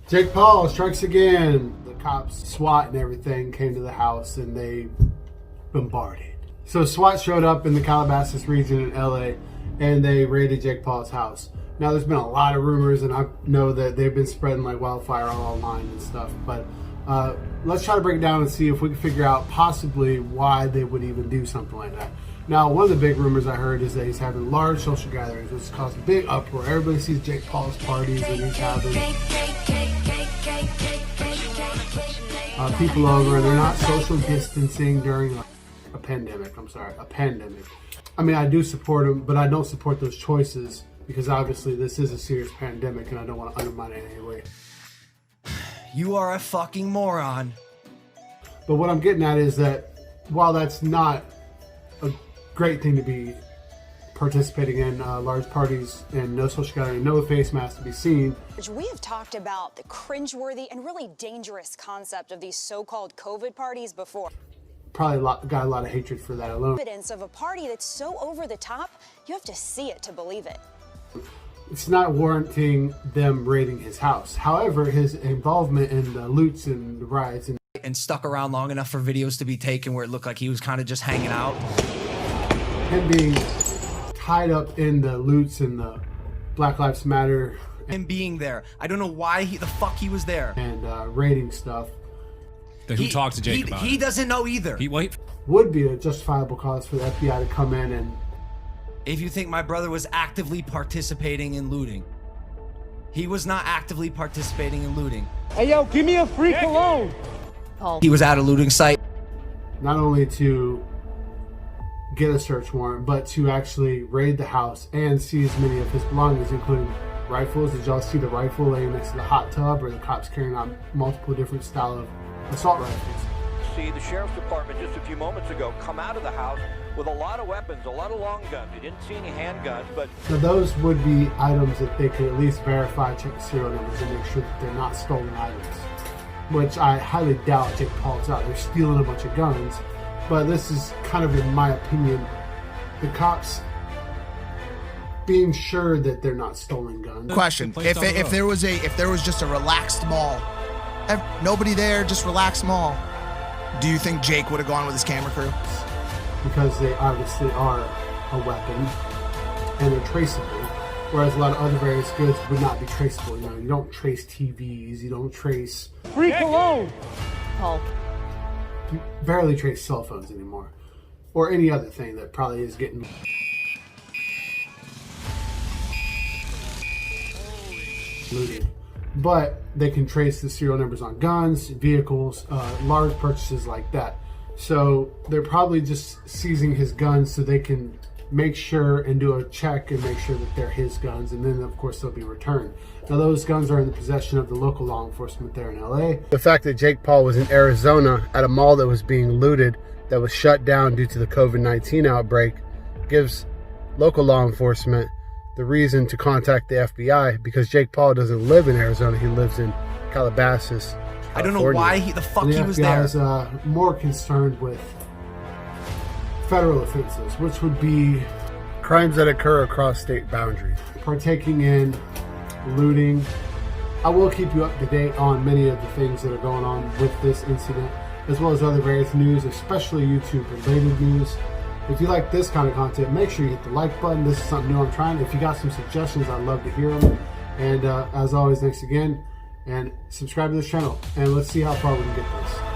Jake Paul strikes again. The cops, SWAT and everything came to the house and they bombarded. So SWAT showed up in the Calabasas region in LA and they raided Jake Paul's house. Now there's been a lot of rumors and I know that they've been spreading like wildfire all online and stuff, but let's try to break it down and see if we can figure out possibly why they would even do something like that. Now, one of the big rumors I heard is that he's having large social gatherings, which caused a big uproar. Everybody sees Jake Paul's parties and he's having people over, and they're not social distancing during a pandemic. I'm sorry, a pandemic. I mean, I do support him, but I don't support those choices because obviously this is a serious pandemic and I don't want to undermine it in any way. You are a fucking moron. But what I'm getting at is that while that's not a great thing to be participating in large parties and no social gathering, no face mask to be seen. We have talked about the cringeworthy and really dangerous concept of these so-called COVID parties before. Probably got a lot of hatred for that alone. Evidence of a party that's so over the top, you have to see it to believe it. It's not warranting them raiding his house. However, his involvement in the loots and the riots and stuck around long enough for videos to be taken where it looked like he was kind of just hanging out. Him being tied up in the loots and the Black Lives Matter. Him being there. I don't know why the fuck he was there. And raiding stuff. Who talked to Jake about it? He doesn't know either. Would be a justifiable cause for the FBI to come in and... If you think my brother was actively participating in looting, he was not actively participating in looting. Hey, yo, give me a free cologne. He was at a looting site. Not only to get a search warrant, but to actually raid the house and seize many of his belongings, including rifles. Did y'all see the rifle laying next to the hot tub, or the cops carrying out multiple different style of assault rifles? See the sheriff's department just a few moments ago come out of the house with a lot of weapons, a lot of long guns. You didn't see any handguns, but... So those would be items that they could at least verify, check the serial numbers, and make sure that they're not stolen items. Which I highly doubt Jake Paul's out. They're stealing a bunch of guns. But this is kind of, in my opinion, the cops being sure that they're not stolen guns. Question: if there was just a relaxed mall, nobody there, just relaxed mall, do you think Jake would have gone with his camera crew? Because they obviously are a weapon and they're traceable, whereas a lot of other various goods would not be traceable. You know, you don't trace TVs, you don't trace free cologne. You barely trace cell phones anymore, or any other thing that probably is getting looted. But they can trace the serial numbers on guns, vehicles, large purchases like that. So they're probably just seizing his guns so they can make sure and do a check and make sure that they're his guns, and then of course they'll be returned. Now those guns are in the possession of the local law enforcement there in LA. The fact that Jake Paul was in Arizona at a mall that was being looted, that was shut down due to the COVID-19 outbreak, gives local law enforcement the reason to contact the FBI, because Jake Paul doesn't live in Arizona, he lives in Calabasas, California. I don't know why the fuck he was there. The FBI is more concerned with federal offenses, which would be crimes that occur across state boundaries. Partaking in looting. I will keep you up to date on many of the things that are going on with this incident, as well as other various news, especially YouTube related news. If you like this kind of content, make sure you hit the like button. This is something new I'm trying. If you got some suggestions, I'd love to hear them. And as always, thanks again. And subscribe to this channel. And let's see how far we can get this.